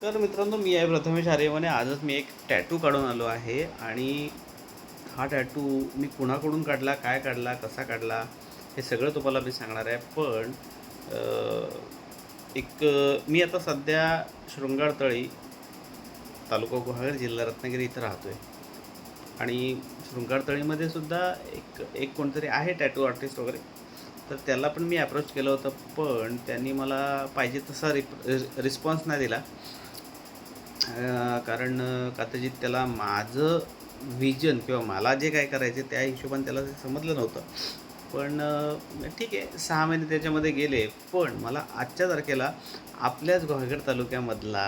तर मित्रांनो, मी आहे प्रथमेश आर्यमने. आजच मी एक टॅटू काढून आलो आहे आणि हा टॅटू मी कुणाकडून काढला, काय काढला, कसा काढला, हे सगळं तुम्हाला मी सांगणार आहे. पण मी आता सध्या शृंगारतळी, तालुका गुहागर, जिल्हा रत्नागिरी इथं राहतो आहे. आणि शृंगारतळीमध्ये सुद्धा एक एक कोणतरी आहे टॅटू आर्टिस्ट वगैरे. तर त्याला पण मी अप्रोच केलं होतं, पण त्यांनी मला पाहिजे तसा रिस्पॉन्स नाही दिला. कारण कदाचित त्याला माझं विजन किंवा मला जे काय करायचे त्या हिशोबाने त्याला ते समजलं नव्हतं. पण ठीक आहे, 6 महिने त्याच्यामध्ये गेले. पण मला आजच्या तारखेला आपल्याच गुहागर तालुक्यामधला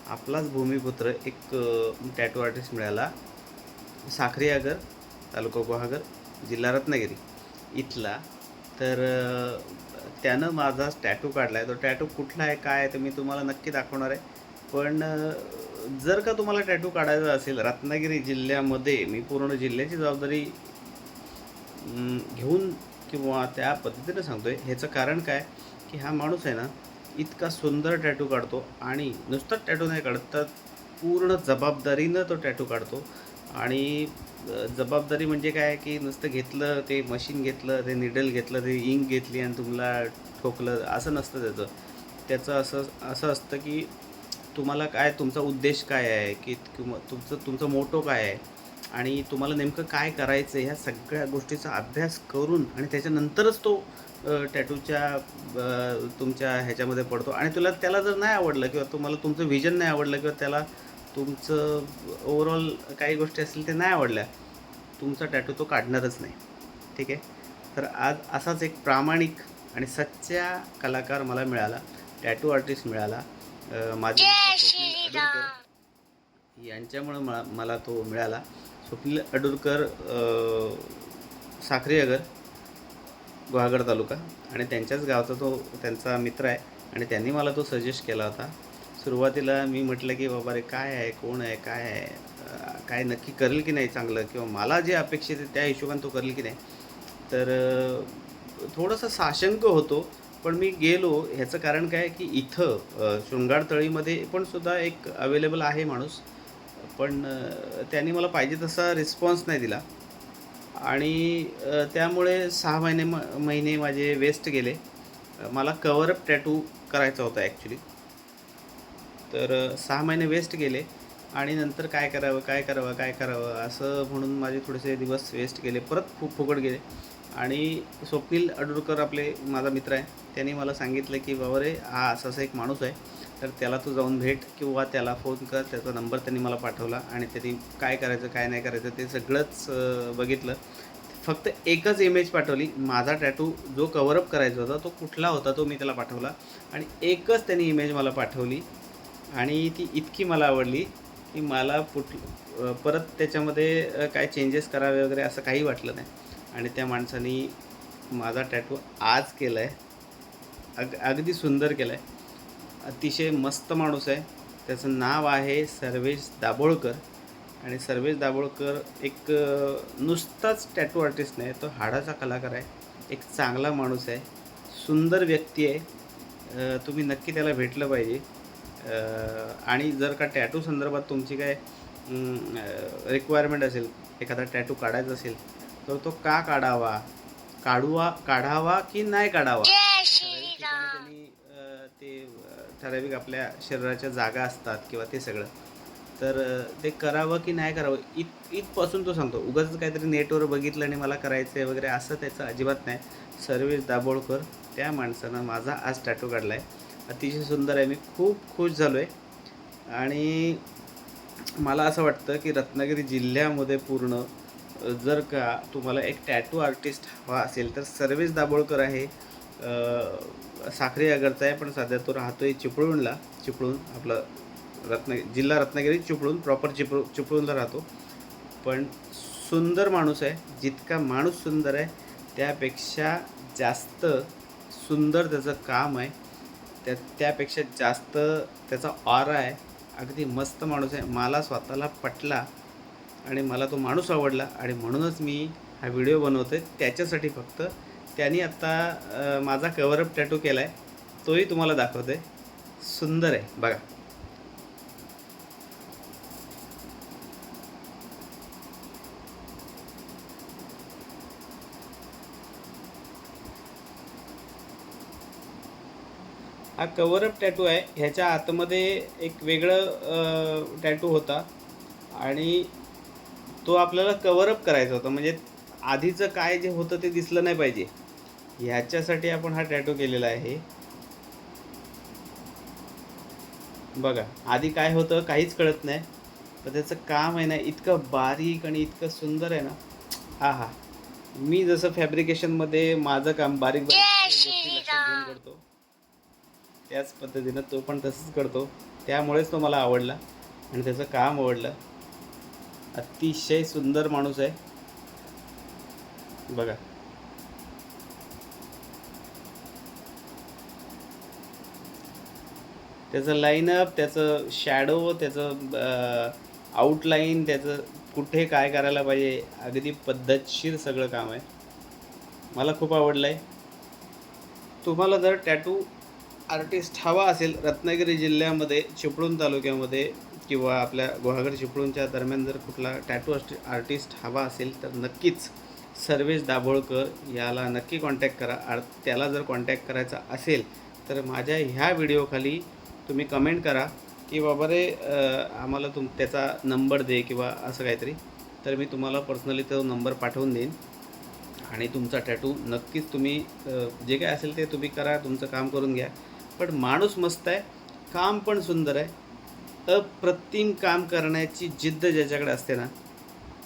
आपलाच भूमिपुत्र एक टॅटू आर्टिस्ट मिळाला. साखरी आगर, तालुका गुहागर, जिल्हा रत्नागिरी इथला. तर त्यानं माझा टॅटू काढला आहे. तो टॅटू कुठला आहे, काय आहे, ते मी तुम्हाला नक्की दाखवणार आहे. पण जर का तुम्हाला टॅटू काढायचा असेल रत्नागिरी जिल्ह्यामध्ये, मी पूर्ण जिल्ह्याची जबाबदारी घेऊन किंवा त्या पद्धतीनं सांगतो आहे. ह्याचं कारण काय, की हा माणूस आहे ना, इतका सुंदर टॅटू काढतो आणि नुसताच टॅटू नाही काढत, तर पूर्ण जबाबदारीनं तो टॅटू काढतो. आणि जबाबदारी म्हणजे काय, की नुसतं घेतलं ते मशीन, घेतलं ते निडल, घेतलं ते इंक घेतली आणि तुम्हाला ठोकलं, असं नसतं त्याचं. त्याचं असं असं असतं की तुम्हाला काय, तुमचा उद्देश काय आहे, की किंवा तुमचं मोटो काय आहे आणि तुम्हाला नेमकं काय करायचं आहे, ह्या सगळ्या गोष्टीचा अभ्यास करून आणि त्याच्यानंतरच तो टॅटूच्या तुमच्या ह्याच्यामध्ये पडतो. आणि त्याला जर नाही आवडलं किंवा तुम्हाला तुमचं व्हिजन नाही आवडलं किंवा त्याला तुमचं ओव्हरऑल काही गोष्टी असतील ते नाही आवडल्या, तुमचा टॅटू तो काढणारच नाही. ठीक आहे. तर आज असाच एक प्रामाणिक आणि सच्चा कलाकार मला मिळाला, टॅटू आर्टिस्ट मिळाला. माझे स्वप्नील अडुरकर यांच्यामुळं मला तो मिळाला. स्वप्नील अडुरकर, साखरी आगर, गुहागर तालुका, आणि त्यांच्याच गावचा तो त्यांचा मित्र आहे आणि त्यांनी मला तो सजेस्ट केला होता. सुरुवातीला मी म्हटलं की बाबा रे, काय आहे, कोण आहे, काय आहे, काय नक्की करेल की नाही चांगलं, किंवा मला जे अपेक्षित आहे त्या हिशोबाने तो करेल की नाही. तर थोडंसं साशंक होतो. पण मी गेलो. ह्याचं कारण काय, की इथं शृंगारतळीमध्ये पण सुद्धा एक अवेलेबल आहे माणूस. पण त्यांनी मला पाहिजे तसा रिस्पॉन्स नाही दिला आणि त्यामुळे 6 महिने माझे वेस्ट गेले. मला कव्हरअप टॅटू करायचा होता ॲक्च्युली. तर 6 महिने वेस्ट गेले आणि नंतर काय करावं, काय करावं, काय करावं असं म्हणून माझे थोडेसे दिवस वेस्ट गेले, परत खूप फुकट गेले. आणि स्वप्नील अडुरकर, आपले माझा मित्र आहे, त्यांनी मला सांगितलं की बाबा रे, हा असा एक माणूस आहे, तर त्याला तू जाऊन भेट किंवा त्याला फोन कर. त्याचा नंबर त्यांनी मला पाठवला आणि त्यांनी काय करायचं, काय नाही करायचं ते सगळंच बघितलं. फक्त एकच इमेज पाठवली. माझा टॅटू जो कव्हरअप करायचा होता तो कुठला होता तो मी त्याला पाठवला आणि एकच त्यांनी इमेज मला पाठवली आणि ती इतकी मला आवडली की मला परत त्याच्यामध्ये काय चेंजेस करावे वगैरे असं काही वाटलं नाही. आणि त्या माणसाने माझा टॅटू आज केला आहे, अगदी सुंदर केला आहे. अतिशय मस्त माणूस आहे. त्याचं नाव आहे सर्वेश दाभोळकर. आणि सर्वेश दाभोळकर एक नुसताच टॅटू आर्टिस्ट नाही, तो हाडाचा कलाकार आहे. एक चांगला माणूस आहे, सुंदर व्यक्ती आहे. तुम्ही नक्की त्याला भेटलं पाहिजे. आणि जर का टॅटू संदर्भात तुमची काय रिक्वायरमेंट असेल, एखादा टॅटू काढायचा असेल, तर तो का काढावा की नाही काढावा, ठराविक ठिकाणी त्यांनी ते ठराविक आपल्या शरीराच्या जागा असतात किंवा ते सगळं, तर ते करावं की नाही करावं इथपासून तो सांगतो. उगाच काहीतरी नेटवर बघितलं आणि मला करायचं आहे वगैरे असं त्याचं अजिबात नाही. सर्वेश दाभोळकर, त्या माणसानं माझा आज टॅटू काढला आहे. अतिशय सुंदर आहे. मी खूप खुश झालो आहे. आणि मला असं वाटतं की रत्नागिरी जिल्ह्यामध्ये पूर्ण जर का तुम्हाला एक टॅटू आर्टिस्ट हवा असेल तर सर्वेश दाभोळकर आहे. साखरी आगरचा आहे, पण सध्या तो राहतो आहे चिपळूण, आपलं जिल्हा रत्नागिरी, प्रॉपर चिपळूणला राहतो. पण सुंदर माणूस आहे. जितका माणूस सुंदर आहे त्यापेक्षा जास्त सुंदर त्याचं काम आहे. त्यापेक्षा जास्त त्याचा ऑरा आहे. अगदी मस्त माणूस आहे. मला स्वतःला पटला आणि मला तो माणूस आवडला आणि म्हणूनच मी हा व्हिडिओ बनवतो आहे त्याच्यासाठी फक्त. त्यांनी आत्ता माझा कव्हरअप टॅटू केला आहे, तोही तुम्हाला दाखवतो आहे. सुंदर आहे बघा. हा कव्हरअप टॅटू आहे. ह्याच्या आतमध्ये एक वेगळं टॅटू होता आणि तो आपल्याला कव्हरअप करायचा होता. म्हणजे आधीचं काय जे होतं ते दिसलं नाही पाहिजे, ह्याच्यासाठी आपण हा टॅटू केलेला आहे. बघा, आधी काय होतं काहीच कळत नाही, पण त्याचं काम आहे ना इतकं बारीक आणि इतकं सुंदर आहे ना. आहा, मी जसं फॅब्रिकेशनमध्ये माझं काम बारीक बारीक गोष्टी लक्षात घेऊन करतो, त्याच पद्धतीनं तो पण तसंच करतो. त्यामुळेच तो मला आवडला आणि त्याचं काम आवडलं. अतिशय सुंदर माणूस आहे बघा. त्याचं लाईनअप, त्याचं शॅडो, त्याचं आउटलाईन, त्याचं कुठे काय करायला पाहिजे, अगदी पद्धतशीर सगळं काम आहे. मला खूप आवडलं आहे. तुम्हाला जर टॅटू आर्टिस्ट हवा असेल रत्नागिरी जिल्ह्यामध्ये चिपळूण तालुक्यामध्ये किंवा आपल्या गुहागर चिपळूणच्या दरम्यान जर कुठला टॅटू आर्टिस्ट हवा असेल तर नक्कीच सर्वेश दाभोळकर याला नक्की कॉन्टॅक्ट करा. त्याला जर कॉन्टॅक्ट करायचा असेल तर माझ्या ह्या व्हिडिओखाली तुम्ही कमेंट करा की बाबा रे आम्हाला त्याचा नंबर दे किंवा असं काहीतरी, तर मी तुम्हाला पर्सनली तो नंबर पाठवून देईन आणि तुमचा टॅटू नक्कीच तुम्ही जे काय असेल ते तुम्ही करा, तुमचं काम करून घ्या. पण माणूस मस्त आहे, काम पण सुंदर आहे. अप्रतिम काम करण्याची जिद्द ज्याच्याकडे असते ना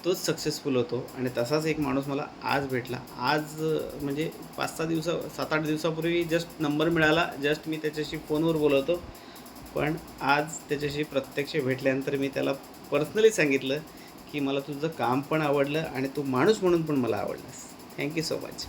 तोच सक्सेसफुल होतो आणि तसाच एक माणूस मला आज भेटला. आज म्हणजे 7-8 दिवसापूर्वी जस्ट नंबर मिळाला, जस्ट मी त्याच्याशी फोनवर बोलवतो. पण आज त्याच्याशी प्रत्यक्ष भेटल्यानंतर मी त्याला पर्सनली सांगितलं की मला तुझं काम पण आवडलं आणि तू माणूस म्हणून पण मला आवडलास. Thank you so much.